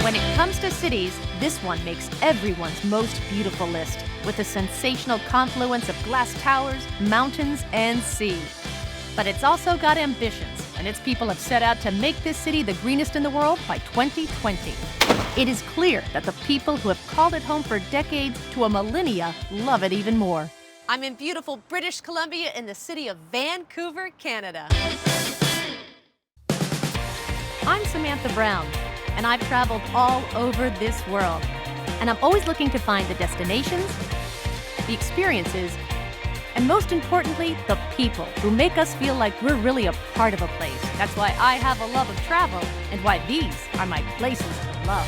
When it comes to cities, this one makes everyone's most beautiful list, with a sensational confluence of glass towers, mountains, and sea. But it's also got ambitions, and its people have set out to make this city the greenest in the world by 2020. It is clear that the people who have called it home for decades to a millennia love it even more. I'm in beautiful British Columbia in the city of Vancouver, Canada. I'm Samantha Brown, and I've traveled all over this world. And I'm always looking to find the destinations, the experiences, and most importantly, the people who make us feel like we're really a part of a place. That's why I have a love of travel, and why these are my places to love.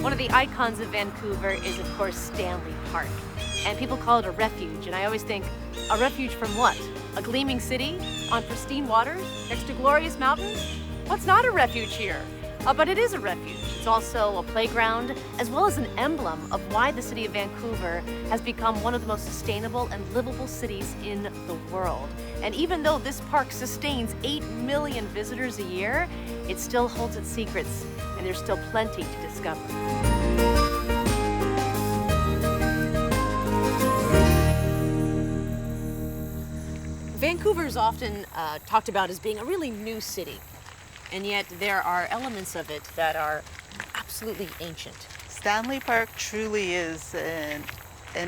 One of the icons of Vancouver is, of course, Stanley Park. And people call it a refuge, and I always think, a refuge from what? A gleaming city on pristine waters next to glorious mountains? What's not a refuge here? But it is a refuge. It's also a playground, as well as an emblem of why the city of Vancouver has become one of the most sustainable and livable cities in the world. And even though this park sustains 8 million visitors a year, it still holds its secrets, and there's still plenty to discover. Vancouver is often talked about as being a really new city, and yet there are elements of it that are absolutely ancient. Stanley Park truly is an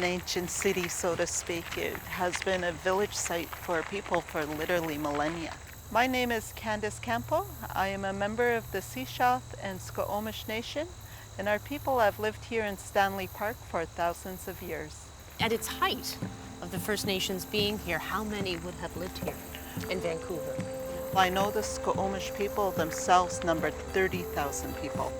ancient city, so to speak. It has been a village site for people for literally millennia. My name is Candace Campo. I am a member of the Sishath and Squamish Nation, and our people have lived here in Stanley Park for thousands of years. At its height of the First Nations being here, how many would have lived here in Vancouver? I know the Squamish people themselves numbered 30,000 people.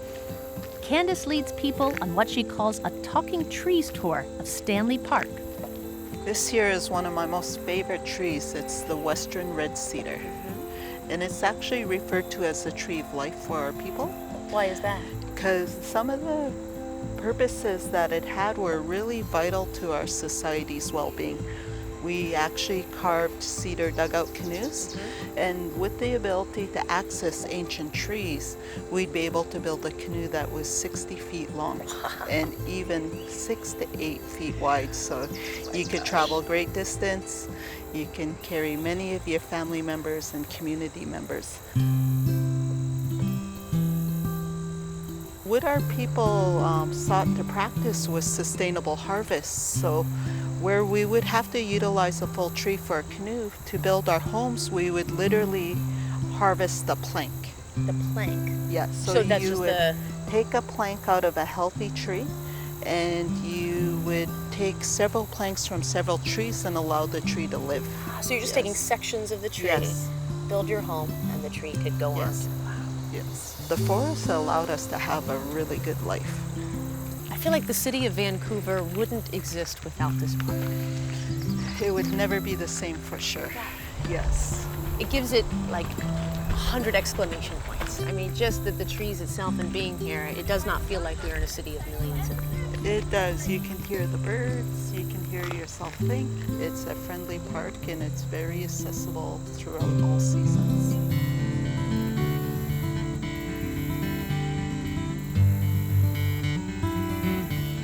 Candace leads people on what she calls a talking trees tour of Stanley Park. This here is one of my most favorite trees. It's the Western Red Cedar. And it's actually referred to as the tree of life for our people. Why is that? Because some of the purposes that it had were really vital to our society's well-being. We actually carved cedar dugout canoes, and with the ability to access ancient trees, we'd be able to build a canoe that was 60 feet long and even 6 to 8 feet wide. So you could travel great distance. You can carry many of your family members and community members. What our people sought to practice was sustainable harvests. So where we would have to utilize a full tree for a canoe, to build our homes, we would literally harvest the plank. The plank? Yes. So that's you just would take a plank out of a healthy tree, and you would take several planks from several trees and allow the tree to live. So you're just taking sections of the tree, build your home, and the tree could go on. Yes. The forest allowed us to have a really good life. I feel like the city of Vancouver wouldn't exist without this park. It would never be the same for sure. Yes. It gives it like 100 exclamation points. I mean, just that the trees itself and being here, it does not feel like we're in a city of millions of people. It does. You can hear the birds, you can hear yourself think. It's a friendly park, and it's very accessible throughout all seasons.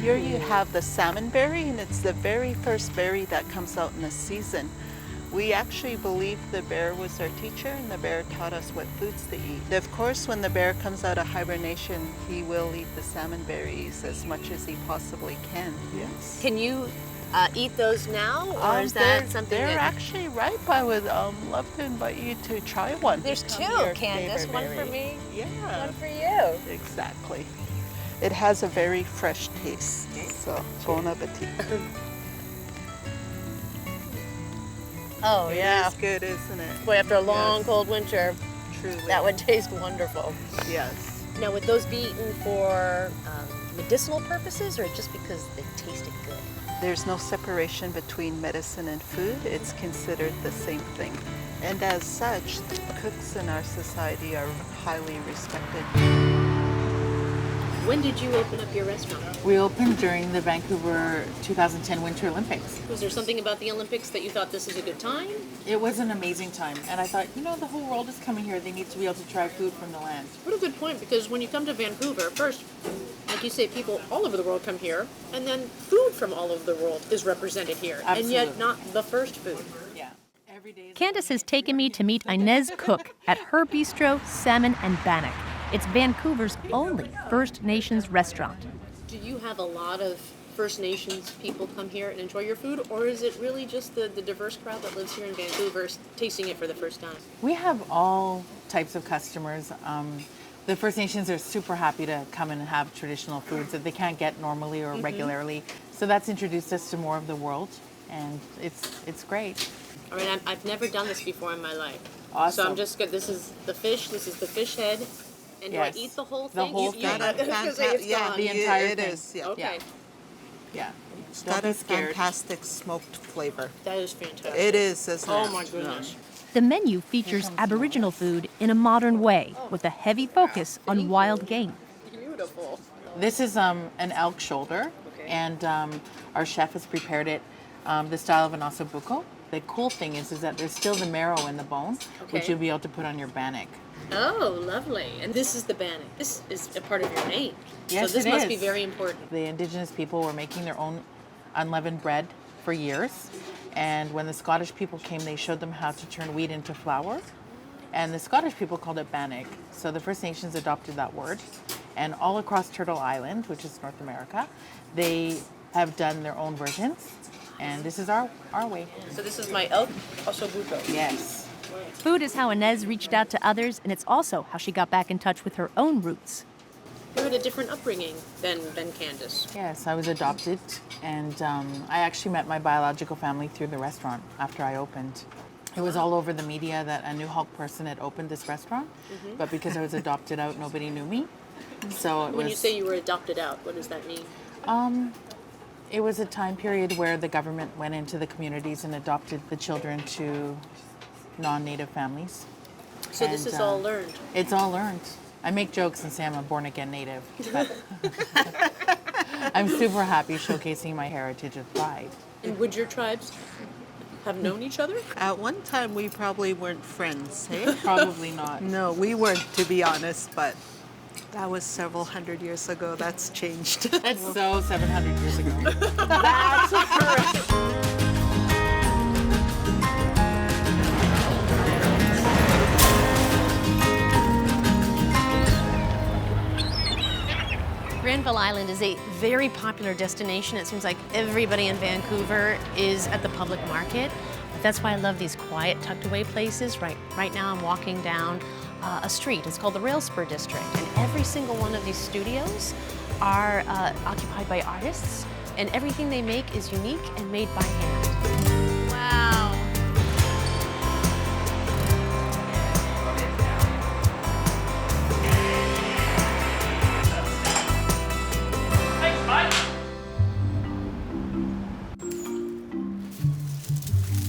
Here you have the salmon berry, and it's the very first berry that comes out in the season. We actually believe the bear was our teacher, and the bear taught us what foods to eat. Of course, when the bear comes out of hibernation, he will eat the salmon berries as much as he possibly can. Yes. Can you eat those now, or is that something they're actually ripe? I would love to invite you to try one. There's two, Candace. One for me, yeah. one for you. Exactly. It has a very fresh taste, so bon appetit. Oh, yeah. It is good, isn't it? Boy, after a long, cold winter, truly, that would taste wonderful. Yes. Now, would those be eaten for medicinal purposes, or just because they tasted good? There's no separation between medicine and food. It's considered the same thing. And as such, cooks in our society are highly respected. When did you open up your restaurant? We opened during the Vancouver 2010 Winter Olympics. Was there something about the Olympics that you thought this is a good time? It was an amazing time, and I thought, the whole world is coming here. They need to be able to try food from the land. What a good point, because when you come to Vancouver, first, like you say, people all over the world come here, and then food from all over the world is represented here, Absolutely. and yet not the first food. Yeah. Every day is Candace has taken me to meet Inez Cook at her bistro, Salmon and Bannock. It's Vancouver's only First Nations restaurant. Do you have a lot of First Nations people come here and enjoy your food, or is it really just the diverse crowd that lives here in Vancouver tasting it for the first time? We have all types of customers. The First Nations are super happy to come and have traditional foods that they can't get normally or regularly. So that's introduced us to more of the world, and it's great. All right, I've never done this before in my life. Awesome. So I'm just good. This is the fish head. And Yes. do I eat the whole The thing? whole thing. I was gonna say it's gone. The entire it thing. is, yeah. Okay, Yeah. It's Don't got be a scared. fantastic smoked flavor. that is fantastic. It is, isn't it? Oh my goodness. The menu features Aboriginal food in a modern way, with a heavy focus on wild game. Beautiful. This is an elk shoulder, Okay. and our chef has prepared it the style of an ossobuco. The cool thing is that there's still the marrow in the bone, which Okay. you'll be able to put on your bannock. Oh, lovely. And this is the bannock. This is a part of your name. Yes, so this it must be is. very important. The indigenous people were making their own unleavened bread for years, and when the Scottish people came, they showed them how to turn wheat into flour, and the Scottish people called it bannock. So the First Nations adopted that word, and all across Turtle Island, which is North America, they have done their own versions, and this is our way. So this is my elk ossobuco. Yes. Food is how Inez reached out to others, and it's also how she got back in touch with her own roots. You had a different upbringing than Candace. Yes, I was adopted, and I actually met my biological family through the restaurant after I opened. It was all over the media that a New Hulk person had opened this restaurant, but because I was adopted out, nobody knew me. So it When was, you say you were adopted out, what does that mean? it was a time period where the government went into the communities and adopted the children to non-native families. So this And, is all learned. It's all learned. I make jokes and say I'm a born-again native, but I'm super happy showcasing my heritage with pride. And would your tribes have known each other? At one time, we probably weren't friends, eh? Probably not. No, we weren't, to be honest, but that was several hundred years ago. That's changed. That's so 700 years ago. That's correct. Granville Island is a very popular destination. It seems like everybody in Vancouver is at the public market. That's why I love these quiet, tucked away places. Right now I'm walking down a street. It's called the Rail Spur District. And every single one of these studios are occupied by artists. And everything they make is unique and made by hand. Wow.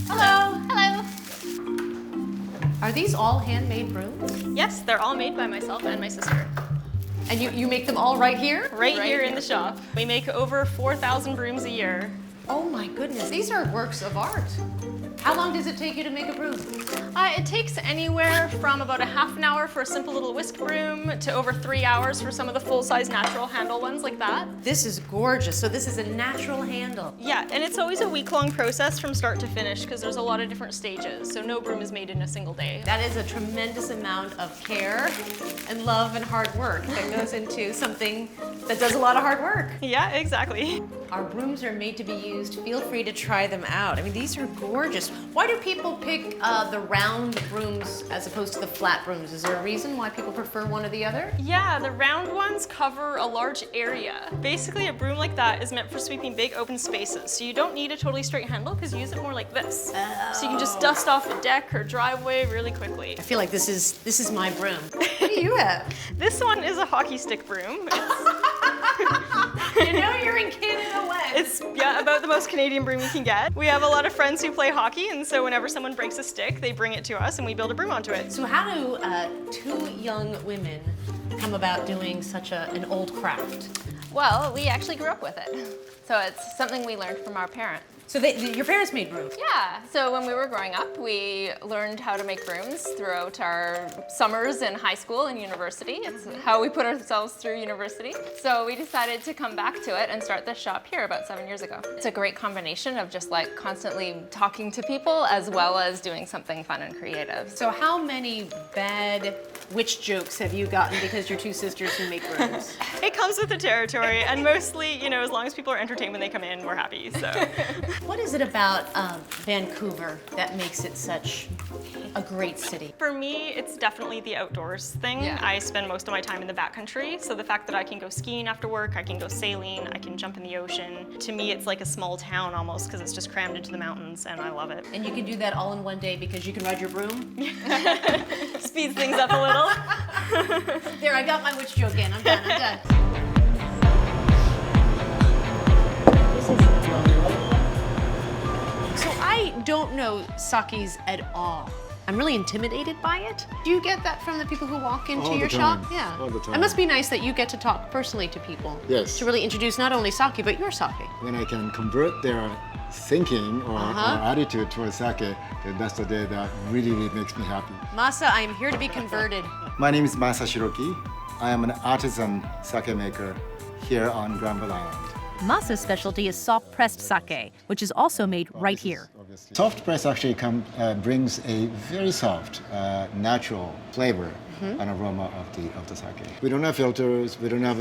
Hello. Hello. Are these all handmade brooms? Yes, they're all made by myself and my sister. And you make them all right here? Right here in the shop. We make over 4,000 brooms a year. Oh my goodness, these are works of art. How long does it take you to make a broom? It takes anywhere from about a half an hour for a simple little whisk broom to over 3 hours for some of the full-size natural handle ones like that. This is gorgeous. So this is a natural handle. Yeah, and it's always a week-long process from start to finish because there's a lot of different stages, so no broom is made in a single day. That is a tremendous amount of care and love and hard work that goes into something that does a lot of hard work. Yeah, exactly. Our brooms are made to be used. Feel free to try them out. I mean, these are gorgeous. Why do people pick the round brooms as opposed to the flat brooms? Is there a reason why people prefer one or the other? Yeah, the round ones cover a large area. Basically, a broom like that is meant for sweeping big open spaces, so you don't need a totally straight handle because you use it more like this. So you can just dust off a deck or driveway really quickly. I feel like this is my broom. What do you have? This one is a hockey stick broom. You know you're in Canada when. It's about the most Canadian broom you can get. We have a lot of friends who play hockey, and so whenever someone breaks a stick, they bring it to us and we build a broom onto it. So how do two young women come about doing such an old craft? Well, we actually grew up with it. So it's something we learned from our parents. So your parents made broom? Yeah, so when we were growing up, we learned how to make brooms throughout our summers in high school and university. It's how we put ourselves through university. So we decided to come back to it and start this shop here about 7 years ago. It's a great combination of just like constantly talking to people as well as doing something fun and creative. So how many bad witch jokes have you gotten because you're two sisters who make brooms? It comes with the territory, and mostly, you know, as long as people are entertained when they come in, we're happy, so. What is it about Vancouver that makes it such a great city? For me, it's definitely the outdoors thing. Yeah. I spend most of my time in the backcountry, so the fact that I can go skiing after work, I can go sailing, I can jump in the ocean. To me, it's like a small town almost, because it's just crammed into the mountains, and I love it. And you can do that all in one day because you can ride your broom? Speeds things up a little. There, I got my witch joke in. I'm done. So I don't know sakis at all. I'm really intimidated by it. Do you get that from the people who walk into All your the time. shop? Yeah. All the time. It must be nice that you get to talk personally to people. Yes. To really introduce not only sake, but your sake. When I can convert their thinking or attitude towards sake, then that's the day that really makes me happy. Masa, I am here to be converted. My name is Masa Shiroki. I am an artisan sake maker here on Granville Island. Masa's specialty is soft-pressed sake, which is also made right here. Soft press actually brings a very soft, natural flavor and aroma of the sake. We don't have filters. We don't have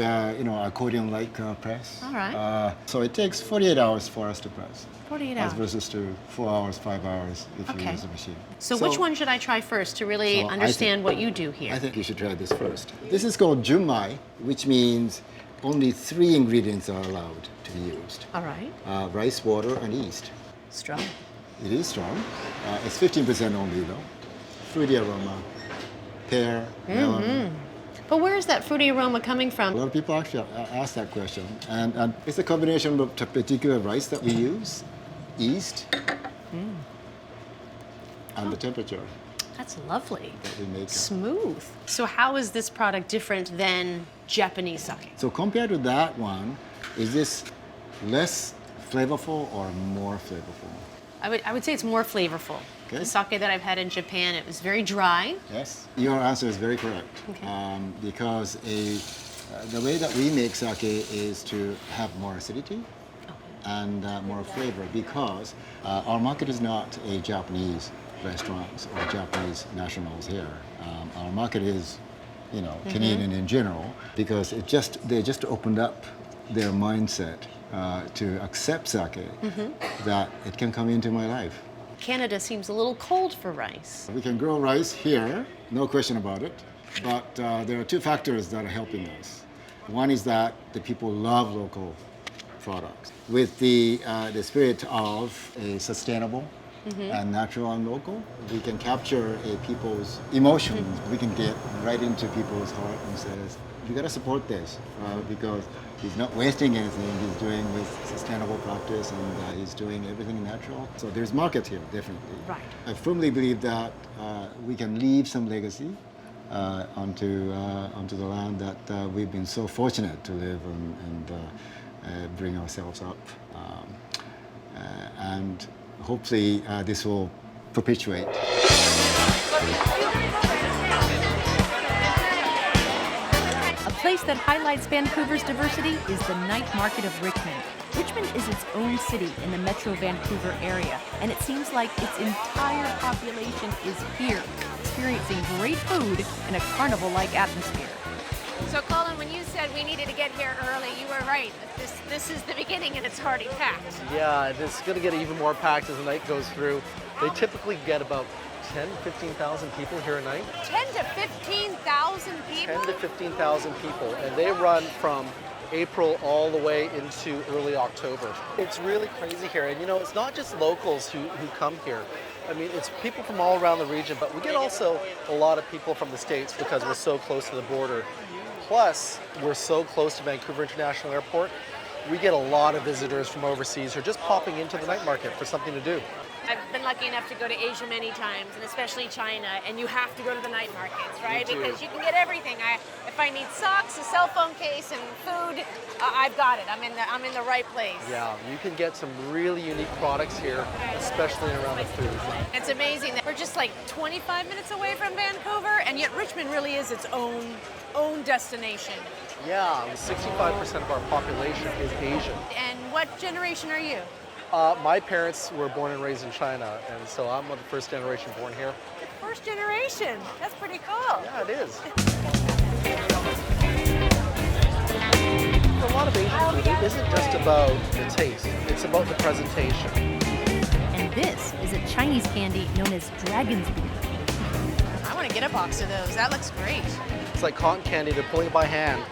accordion-like press. All right. So it takes 48 hours for us to press. 48 as hours. versus to 4 hours, 5 hours if you Okay. use a machine. So which one should I try first to really So I understand think- what you do here? I think you should try this first. This is called junmai, which means only 3 ingredients are allowed to be used. All right. Rice, water, and yeast. Strong. It is strong. It's 15% only though. Fruity aroma, pear, melon. But where is that fruity aroma coming A from? lot of people actually ask that question. And it's a combination of the particular rice that we use, yeast, and the temperature That's lovely. that we make. Smooth. So how is this product different than Japanese sake? So compared to that one, is this less flavorful or more flavorful? I would say it's more flavorful. Okay. The sake that I've had in Japan, it was very dry. Yes, your answer is very correct. Okay. Because the way that we make sake is to have more acidity and more flavor, because our market is not a Japanese restaurants or Japanese nationals here. Our market is, Canadian in general, because they just opened up their mindset to accept sake, that it can come into my life. Canada seems a little cold for rice. We can grow rice here, no question about it, but there are 2 factors that are helping us. One is that the people love local products. With the spirit of a sustainable and natural and local, we can capture people's emotions. We can get right into people's heart and says, you gotta support this because he's not wasting anything. He's doing with sustainable practice and he's doing everything natural. So there's market here, definitely. Right. I firmly believe that we can leave some legacy onto the land that we've been so fortunate to live and bring ourselves up. And hopefully this will perpetuate. A place that highlights Vancouver's diversity is the night market of Richmond. Richmond is its own city in the Metro Vancouver area, and it seems like its entire population is here, experiencing great food in a carnival-like atmosphere. So, Colin, when you said we needed to get here early, you were right. This is the beginning, and it's already packed. Yeah, it's going to get even more packed as the night goes through. They typically get about 10, 15,000 people here a night. 10 to 15,000 people? 10 to 15,000 people, and they run from April all the way into early October. It's really crazy here, and it's not just locals who come here. I mean, it's people from all around the region, but we get also a lot of people from the States because we're so close to the border. Plus, we're so close to Vancouver International Airport We get a lot of visitors from overseas who are just popping into the night market for something to do. I've been lucky enough to go to Asia many times, and especially China, and you have to go to the night markets, right? Me too. Because you can get everything. If I need socks, a cell phone case, and food, I've got it. I'm in the right place. Yeah, you can get some really unique products here, especially around the food. It's amazing that we're just like 25 minutes away from Vancouver, and yet Richmond really is its own destination. Yeah, 65% of our population is Asian. And what generation are you? My parents were born and raised in China, and so I'm the first generation born here. First generation. That's pretty cool. Yeah, it is. A lot of Asian food, it isn't just about the taste, it's about the presentation. And this is a Chinese candy known as dragon's beer. I want to get a box of those. That looks great. It's like cotton candy, they're pulling it by hand.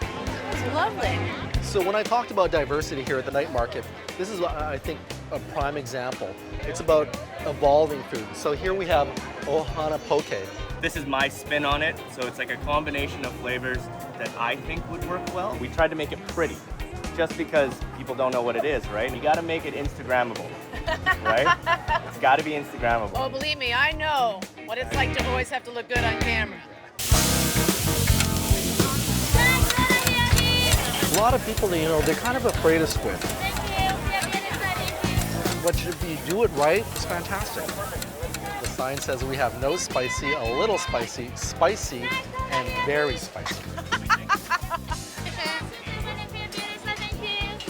It's lovely. So when I talked about diversity here at the night market, this is, I think, a prime example. It's about evolving food. So here we have ohana poke. This is my spin on it, so it's like a combination of flavors that I think would work well. We tried to make it pretty, just because people don't know what it is, right? You gotta make it Instagrammable, right? It's gotta be Instagrammable. Oh, believe me, I know what it's like to always have to look good on camera. A lot of people, they're kind of afraid of squid. But if you do it right, it's fantastic. The sign says we have no spicy, a little spicy, spicy, and very spicy.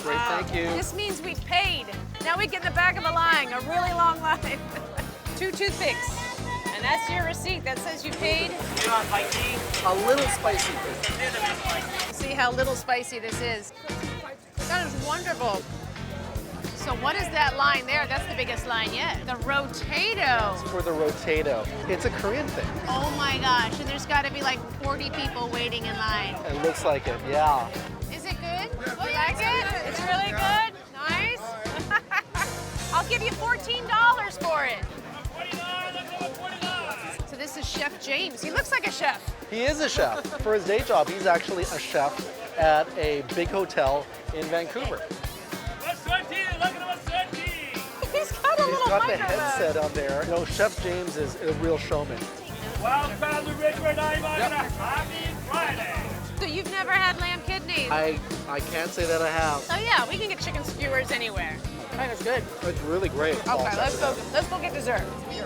Great, thank you. This means we paid. Now we get in the back of the line, a really long line. 2 toothpicks. And that's your receipt that says you paid. A little spicy. See how little spicy this is. That is wonderful. So what is that line there? That's the biggest line yet. The rotato. It's for the rotato. It's a Korean thing. Oh my gosh, and there's gotta be like 40 people waiting in line. It looks like it, yeah. Is it good? You like it? It's really good? Nice. I'll give you $14 for it. So this is Chef James. He looks like a chef. He is a chef. For his day job, he's actually a chef at a big hotel in Vancouver. He's got a He's little got the microphone. headset on there. Chef James is a real showman. Welcome to Richmond. Happy Friday. So you've never had lamb kidneys? I can't say that I have. Oh yeah, we can get chicken skewers anywhere. That is good. It's really great. Okay, let's go get dessert.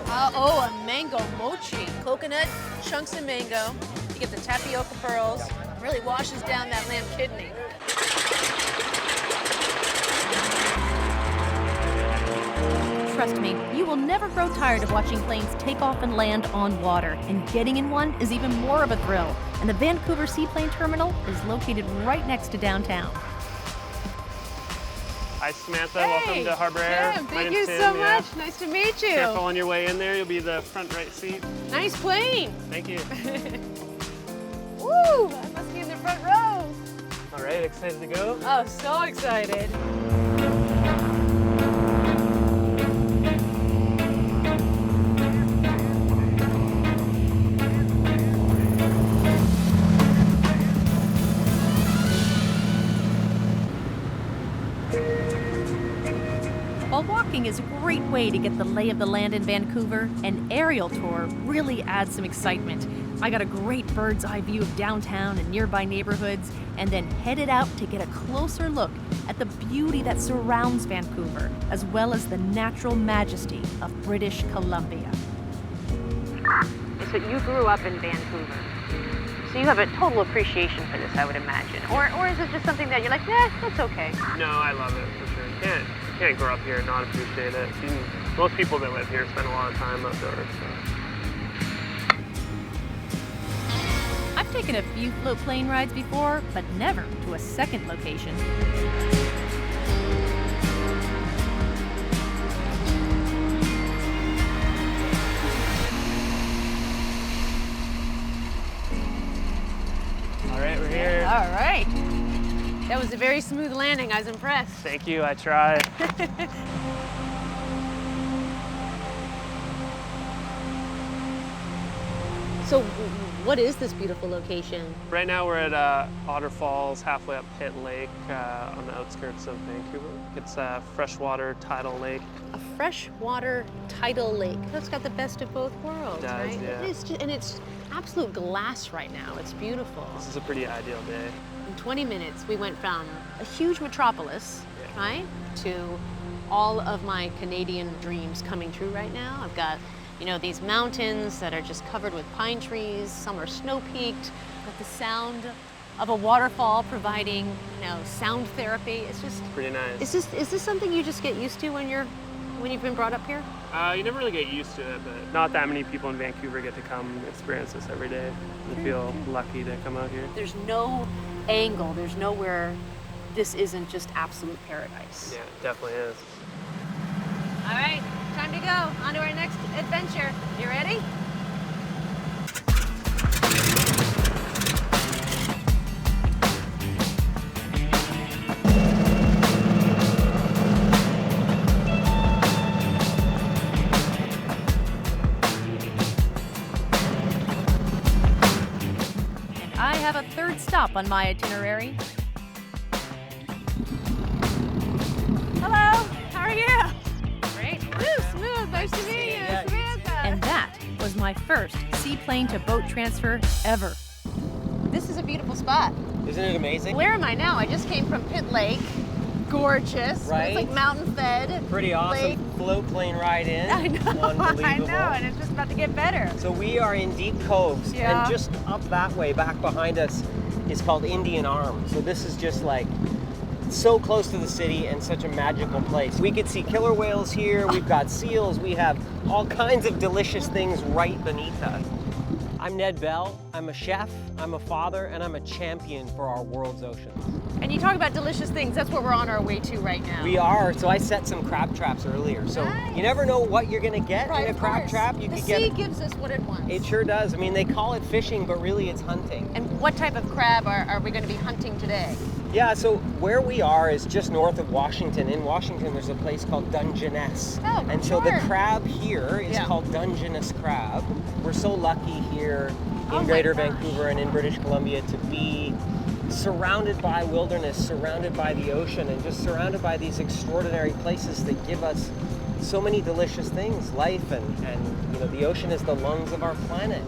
Oh, a mango mochi. Coconut, chunks of mango. You get the tapioca pearls. Really washes down that lamb kidney. Trust me, you will never grow tired of watching planes take off and land on water, and getting in one is even more of a thrill. And the Vancouver Seaplane Terminal is located right next to downtown. Hi, Samantha. Welcome to Harbour Air. Tim, My thank name's you Tim, so yeah. much. Nice to meet you. Careful on your way in there. You'll be the front right seat. Nice plane. Thank you. Woo! I must be in the front row. All right, excited to go? Oh, so excited. While walking is a great way to get the lay of the land in Vancouver, an aerial tour really adds some excitement. I got a great bird's eye view of downtown and nearby neighborhoods, and then headed out to get a closer look at the beauty that surrounds Vancouver, as well as the natural majesty of British Columbia. So you grew up in Vancouver, so you have a total appreciation for this, I would imagine. Or is it just something that you're like, that's okay? No, I love it for sure. Can't grow up here and not appreciate it. Most people that live here spend a lot of time outdoors. So. I've taken a few float plane rides before, but never to a second location. All right, we're here. All right. That was a very smooth landing. I was impressed. Thank you. I tried. So what is this beautiful location? Right now we're at Otter Falls, halfway up Pitt Lake on the outskirts of Vancouver. It's a freshwater tidal lake. A freshwater tidal lake. That's got the best of both worlds, It does, right? yeah. It is and it's absolute glass right now. It's beautiful. This is a pretty ideal day. In 20 minutes, we went from a huge metropolis, right, to all of my Canadian dreams coming true right now. I've got, you know, these mountains that are just covered with pine trees. Some are snow-peaked. Got the sound of a waterfall providing, you know, sound therapy. It's just Pretty nice. Is this something you just get used to when you've been brought up here? You never really get used to it, but not that many people in Vancouver get to come experience this every day. I feel lucky to come out here. There's no angle. There's nowhere this isn't just absolute paradise. Yeah, it definitely is. All right, time to go. On to our next adventure. You ready? And I have a third stop on my itinerary. Hello, how are you? Great. Woo, smooth. Nice to meet you, Samantha. And that was my first seaplane to boat transfer ever. This is a beautiful spot. Isn't it amazing? Where am I now? I just came from Pitt Lake. Gorgeous. Right? It's like mountain fed. Pretty awesome lake. float plane ride in. I know, Unbelievable. I know, and it's just about to get better. So we are in deep coves, Yeah. and just up that way, back behind us, is called Indian Arm. So this is just like so close to the city and such a magical place. We could see killer whales here, we've got seals, we have all kinds of delicious things right beneath us. I'm Ned Bell, I'm a chef, I'm a father, and I'm a champion for our world's oceans. And you talk about delicious things. That's what we're on our way to right now. We are, so I set some crab traps earlier. So you never know what you're gonna get Right, in a of crab course. trap. You the could sea get. gives us what it wants. It sure does. I mean, they call it fishing, but really it's hunting. And what type of crab are we going to be hunting today? Yeah, so where we are is just north of Washington. In Washington, there's a place called Dungeness. Oh, and so the sure. crab here is Yeah. called Dungeness crab. We're so lucky here Oh in my Greater gosh. Vancouver and in British Columbia to be surrounded by wilderness, surrounded by the ocean, and just surrounded by these extraordinary places that give us so many delicious things, life, and you know, the ocean is the lungs of our planet.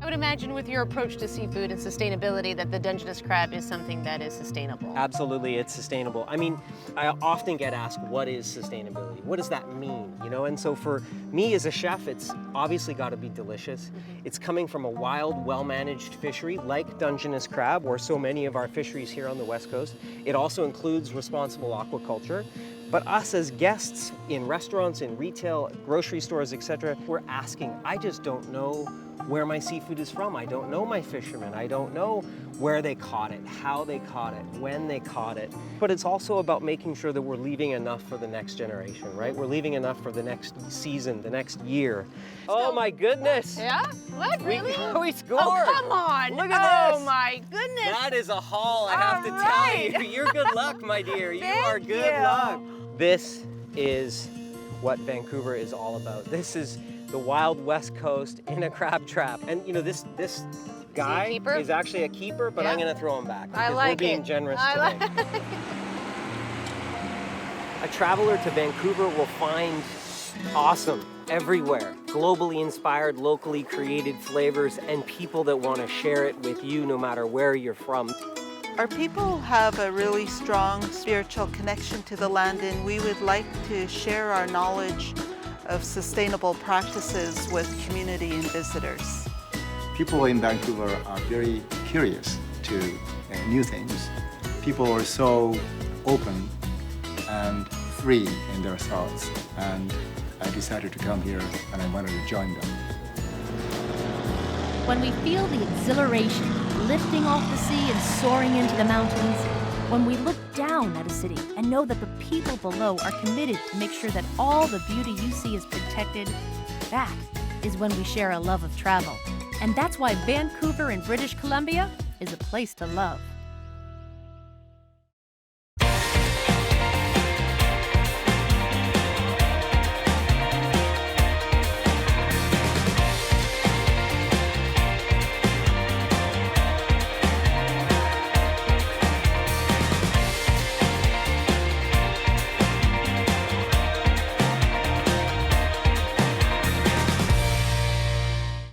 I would imagine with your approach to seafood and sustainability that the Dungeness crab is something that is sustainable. Absolutely, it's sustainable. I mean, I often get asked, what is sustainability? What does that mean? You know, and so for me as a chef, it's obviously got to be delicious. It's coming from a wild, well-managed fishery like Dungeness crab, or so many of our fisheries here on the West Coast. It also includes responsible aquaculture. But us as guests in restaurants, in retail, grocery stores, etc., we're asking, I just don't know where my seafood is from. I don't know my fishermen. I don't know where they caught it, how they caught it, when they caught it. But it's also about making sure that we're leaving enough for the next generation, right? We're leaving enough for the next season, the next year. Oh my goodness! Yeah? What, really? We scored! Oh, come on! Look at Oh this! my goodness! That is a haul, I have to All tell right. you. You're good luck, my dear. You are Thank good you. luck. This is what Vancouver is all about. This is the wild West Coast in a crab trap. And you know, this guy keeper? is actually a keeper, but I'm Yeah. gonna throw him back I because like we're being it. generous I today. like A traveler to Vancouver will find awesome everywhere. Globally inspired, locally created flavors, and people that want to share it with you no matter where you're from. Our people have a really strong spiritual connection to the land, and we would like to share our knowledge of sustainable practices with community and visitors. People in Vancouver are very curious to new things. People are so open and free in their thoughts, and I decided to come here and I wanted to join them. When we feel the exhilaration lifting off the sea and soaring into the mountains, when we look down at a city and know that the people below are committed to make sure that all the beauty you see is protected, that is when we share a love of travel. And that's why Vancouver in British Columbia is a place to love.